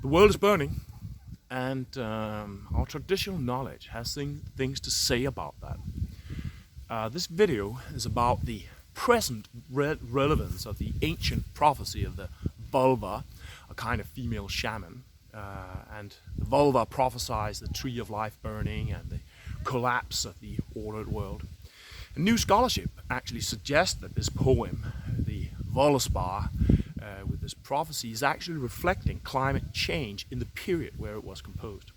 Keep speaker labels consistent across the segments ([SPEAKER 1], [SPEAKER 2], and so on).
[SPEAKER 1] The world is burning, and our traditional knowledge has things to say about that. This video is about the present relevance of the ancient prophecy of the vulva, a kind of female shaman. And the vulva prophesies the tree of life burning and the collapse of the ordered world. And new scholarship actually suggests that this poem, the Völuspá, with this prophecy, is actually reflecting climate change in the period where it was composed.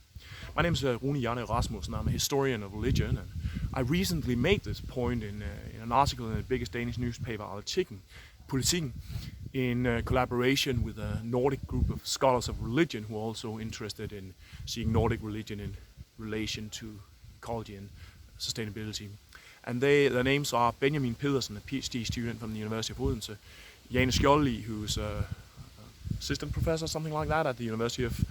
[SPEAKER 1] My name is Rune Janne Rasmussen. I'm a historian of religion, and I recently made this point in an article in the biggest Danish newspaper, Poetic, in collaboration with a Nordic group of scholars of religion who are also interested in seeing Nordic religion in relation to ecology and sustainability. And their names are Benjamin Pedersen, a PhD student from the University of Odense, Jane Skjoldli, who's an assistant professor, something like that, at the University of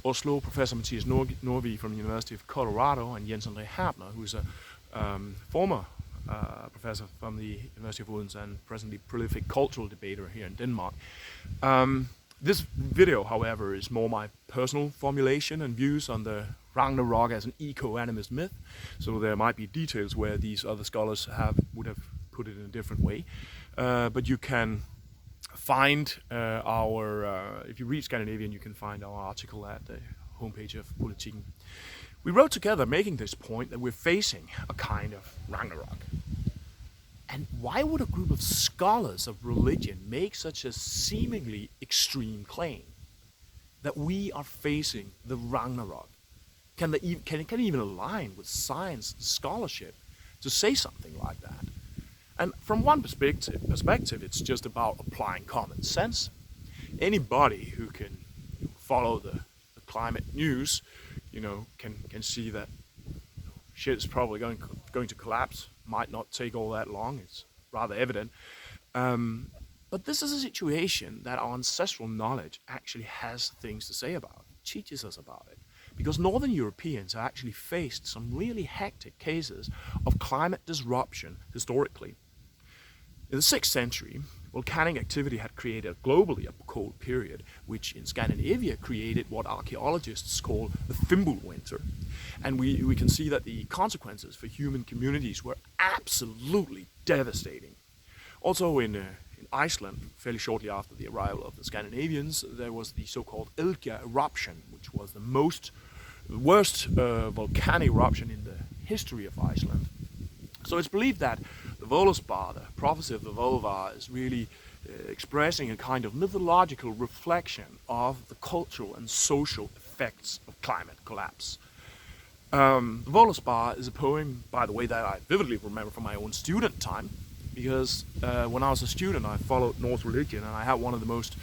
[SPEAKER 1] Oslo, Professor Mathias Norvig from the University of Colorado, and Jens Andre Herbner, who's a former professor from the University of Odense and presently prolific cultural debater here in Denmark. This video, however, is more my personal formulation and views on the Ragnarok as an eco-animist myth, so there might be details where these other scholars would have put it in a different way. But you can find if you read Scandinavian, you can find our article at the homepage of Poetic. We wrote together making this point that we're facing a kind of Ragnarok. And why would a group of scholars of religion make such a seemingly extreme claim that we are facing the Ragnarok? Can it even align with science scholarship to say something like that? And from one perspective, it's just about applying common sense. Anybody who can follow the climate news, can see that shit is probably going to collapse. Might not take all that long. It's rather evident. But this is a situation that our ancestral knowledge actually has things to say about, teaches us about it. Because Northern Europeans have actually faced some really hectic cases of climate disruption historically. In the 6th century, volcanic activity had created globally a cold period, which in Scandinavia created what archaeologists call the Fimbulwinter. And we can see that the consequences for human communities were absolutely devastating. Also in Iceland, fairly shortly after the arrival of the Scandinavians, there was the so-called Elgja eruption, which was the worst volcanic eruption in the history of Iceland. So it's believed that the Völuspá, the prophecy of the vulva, is really expressing a kind of mythological reflection of the cultural and social effects of climate collapse. The Völuspá is a poem, by the way, that I vividly remember from my own student time, because when I was a student I followed Norse religion, and I had one of the most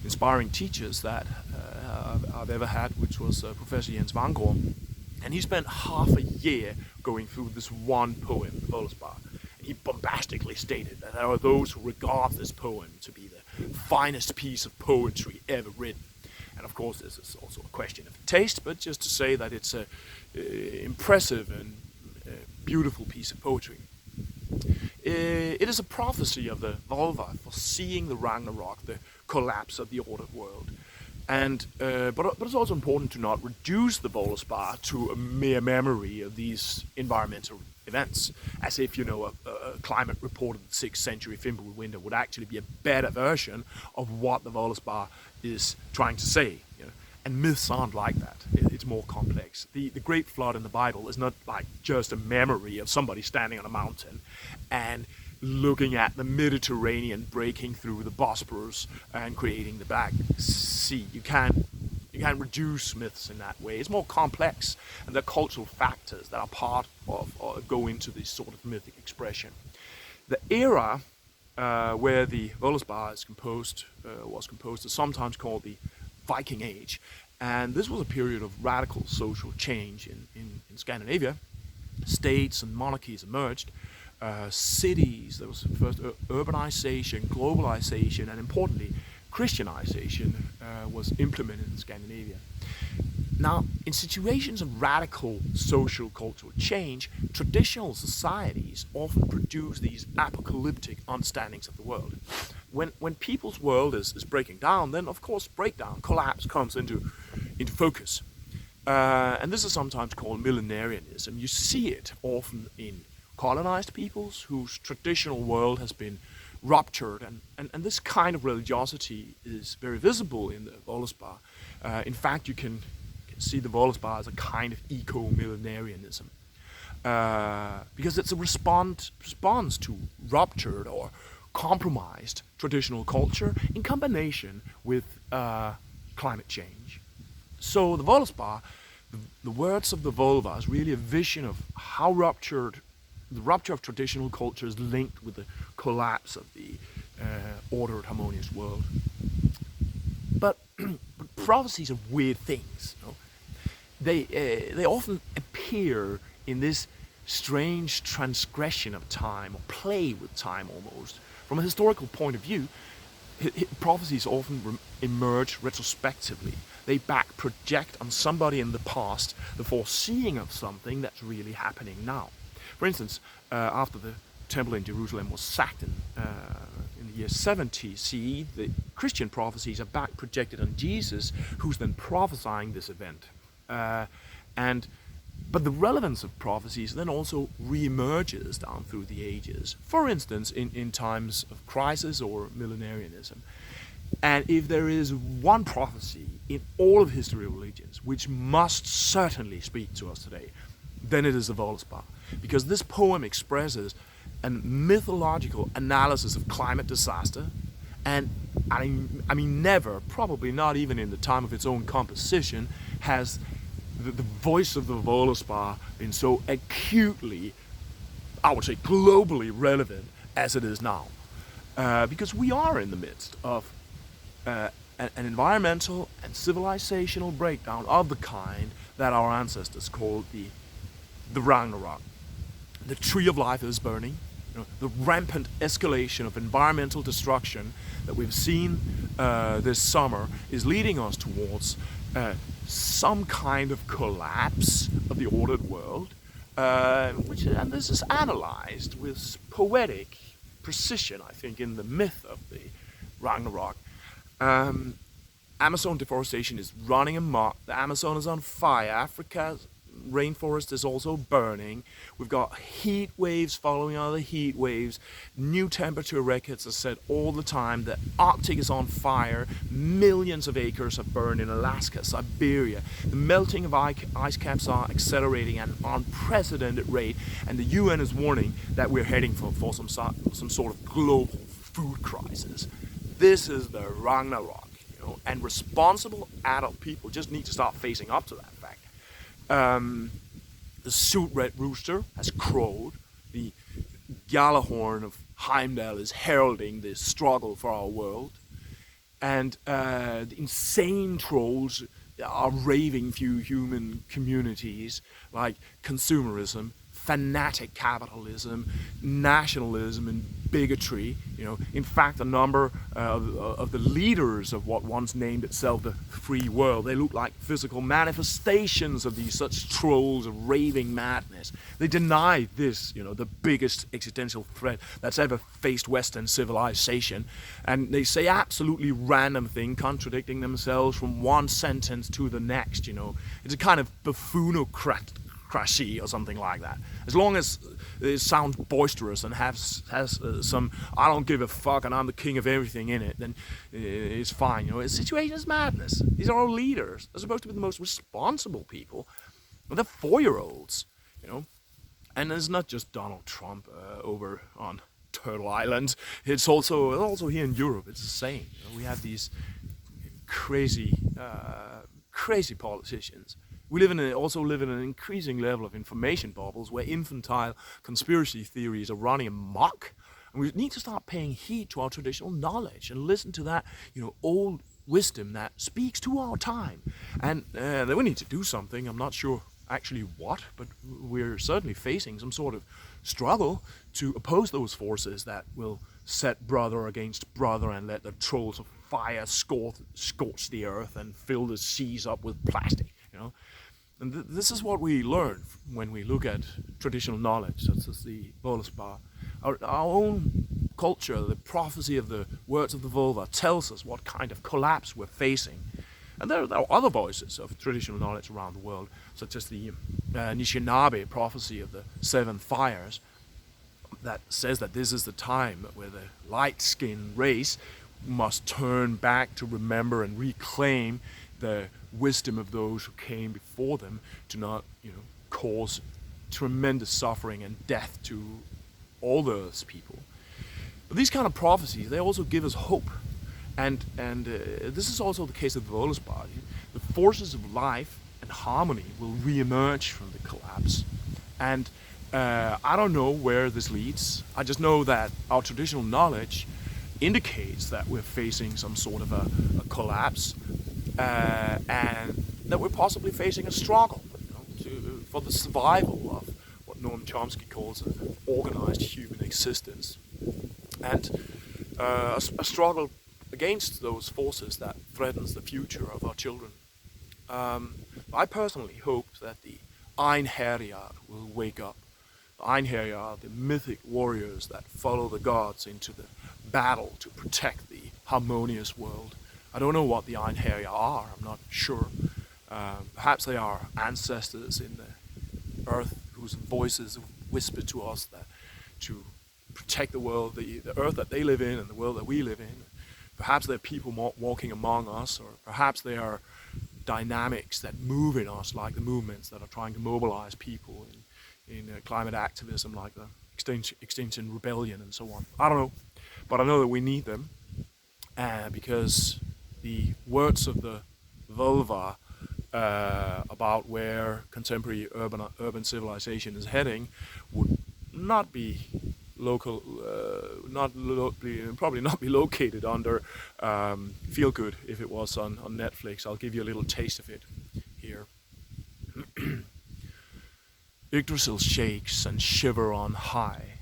[SPEAKER 1] inspiring teachers that I've ever had, which was Professor Jens Vangård. And he spent half a year going through this one poem, the Völuspá. He bombastically stated that there are those who regard this poem to be the finest piece of poetry ever written. And of course this is also a question of taste, but just to say that it's an impressive and beautiful piece of poetry. It is a prophecy of the vulva foreseeing the Ragnarok, the collapse of the ordered world. And but it's also important to not reduce the Völuspá to a mere memory of these environmental events, as if a climate report of the 6th century Fimbulwinter would actually be a better version of what the Völuspá is trying to say. And myths aren't like that. It's more complex. The Great Flood in the Bible is not like just a memory of somebody standing on a mountain and looking at the Mediterranean breaking through the Bosporus and creating the Black Sea. You can't reduce myths in that way. It's more complex, and there are cultural factors that are part of or go into this sort of mythic expression. The era where the Völuspá was composed is sometimes called the Viking Age, and this was a period of radical social change in Scandinavia. States and monarchies emerged. Cities, there was first urbanization, globalization, and importantly, Christianization was implemented in Scandinavia. Now, in situations of radical social cultural change, traditional societies often produce these apocalyptic understandings of the world. When people's world is breaking down, then of course breakdown, collapse comes into into focus. And this is sometimes called millenarianism. You see it often in colonized peoples whose traditional world has been ruptured, and this kind of religiosity is very visible in the Völuspá. In fact, you can see the Völuspá as a kind of eco-millenarianism, because it's a response to ruptured or compromised traditional culture in combination with climate change. So the Völuspá, the words of the Völva, is really a vision of how the rupture of traditional culture is linked with the collapse of the ordered, harmonious world. But prophecies are weird things. You know? They often appear in this strange transgression of time, or play with time almost. From a historical point of view, prophecies often emerge retrospectively. They back project on somebody in the past the foreseeing of something that's really happening now. For instance, after the temple in Jerusalem was sacked in the year 70 CE, the Christian prophecies are back projected on Jesus, who's then prophesying this event. But the relevance of prophecies then also re-emerges down through the ages. For instance, in times of crisis or millenarianism. And if there is one prophecy in all of history of religions which must certainly speak to us today, then it is the Völuspá. Because this poem expresses a mythological analysis of climate disaster, and I mean never, probably not even in the time of its own composition, has the voice of the Völuspá been so acutely, I would say globally relevant as it is now. Because we are in the midst of an environmental and civilizational breakdown of the kind that our ancestors called the Ragnarok. The tree of life is burning. You know, the rampant escalation of environmental destruction that we've seen this summer is leading us towards some kind of collapse of the ordered world, and this is analyzed with poetic precision, I think, in the myth of the Ragnarok. Amazon deforestation is running amok. The Amazon is on fire. Africa's rainforest is also burning. We've got heat waves following other heat waves. New temperature records are set all the time. The Arctic is on fire. Millions of acres are burned in Alaska, Siberia. The melting of ice caps are accelerating at an unprecedented rate, and the UN is warning that we're heading for some sort of global food crisis. This is the Ragnarok, you know, and responsible adult people just need to start facing up to that fact. The soot-red rooster has crowed. The Gjallarhorn of Heimdall is heralding the struggle for our world. And the insane trolls are raving through human communities like consumerism, fanatic capitalism, nationalism, and bigotry. You know, in fact, a number of the leaders of what once named itself the free world, they look like physical manifestations of these such trolls of raving madness. They deny this, you know, the biggest existential threat that's ever faced Western civilization, and they say absolutely random things, contradicting themselves from one sentence to the next. You know, it's a kind of buffoonocracy or something like that. As long as it sounds boisterous and has some I don't give a fuck and I'm the king of everything in it, then it's fine. You know, the situation is madness. These are our leaders. They're supposed to be the most responsible people. But they're 4-year-olds, you know. And it's not just Donald Trump over on Turtle Island. It's also here in Europe. It's the same. You know, we have these crazy politicians. We also live in an increasing level of information bubbles where infantile conspiracy theories are running amok. And we need to start paying heed to our traditional knowledge and listen to that, you know, old wisdom that speaks to our time. And then we need to do something. I'm not sure actually what, but we're certainly facing some sort of struggle to oppose those forces that will set brother against brother and let the trolls of fire scorch the earth and fill the seas up with plastic, you know. And this is what we learn when we look at traditional knowledge, such as the Völuspá. Our own culture, the prophecy of the words of the Völva, tells us what kind of collapse we're facing. And there are other voices of traditional knowledge around the world, such as the Anishinaabe prophecy of the seven fires, that says that this is the time where the light-skinned race must turn back to remember and reclaim the wisdom of those who came before them, to not, cause tremendous suffering and death to all those people. But these kind of prophecies, they also give us hope. And this is also the case of the Völuspá. The forces of life and harmony will re-emerge from the collapse. And I don't know where this leads. I just know that our traditional knowledge indicates that we're facing some sort of a collapse, and that we're possibly facing a struggle for the survival of what Noam Chomsky calls an organized human existence, and a struggle against those forces that threatens the future of our children. I personally hope that the Einherjar will wake up. The Einherjar are the mythic warriors that follow the gods into the battle to protect the harmonious world. I don't know what the Einherjar are, I'm not sure. Perhaps they are ancestors in the earth whose voices whisper to us that to protect the world, the earth that they live in and the world that we live in. Perhaps they're people walking among us, or perhaps they are dynamics that move in us, like the movements that are trying to mobilize people in climate activism, like the Extinction Rebellion and so on. I don't know, but I know that we need them, because the words of the Völva about where contemporary urban civilization is heading would not be local, probably not be located under Feel Good if it was on Netflix. I'll give you a little taste of it here. Yggdrasil shakes and shiver on high.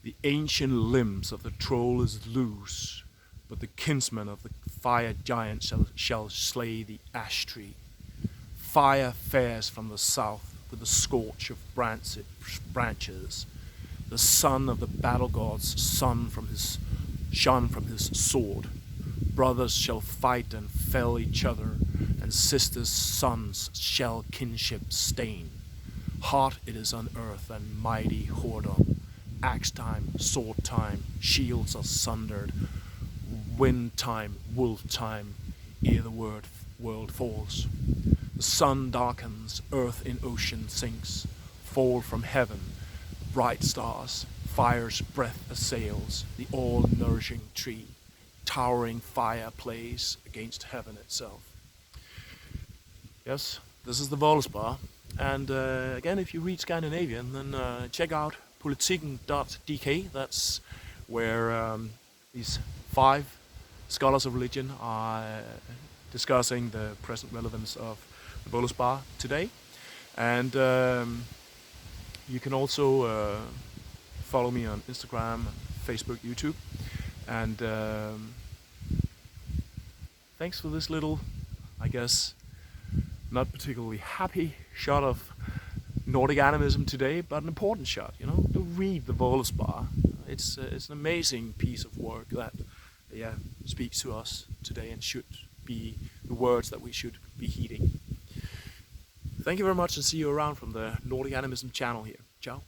[SPEAKER 1] The ancient limbs of the troll is loose, but the kinsman of the fire giant shall slay the ash tree. Fire fares from the south with the scorch of branches. The son of the battle gods shone from his sword. Brothers shall fight and fell each other, and sisters' sons shall kinship stain. Hot it is on earth and mighty whoredom. Axe time, sword time, shields are sundered. Wind time, wolf time, ere the world falls. The sun darkens, earth in ocean sinks. Fall from heaven, bright stars, fire's breath assails the all-nourishing tree. Towering fire plays against heaven itself. Yes, this is the Völuspá. And again, if you read Scandinavian, then check out politiken.dk. That's where these 5 scholars of religion are discussing the present relevance of the Völuspá today. And you can also follow me on Instagram, Facebook, YouTube. And thanks for this little, I guess, not particularly happy shot of Nordic animism today, but an important shot, to read the Völuspá. It's an amazing piece of work that speaks to us today and should be the words that we should be heeding. Thank you very much, and see you around from the Nordic Animism channel here. Ciao.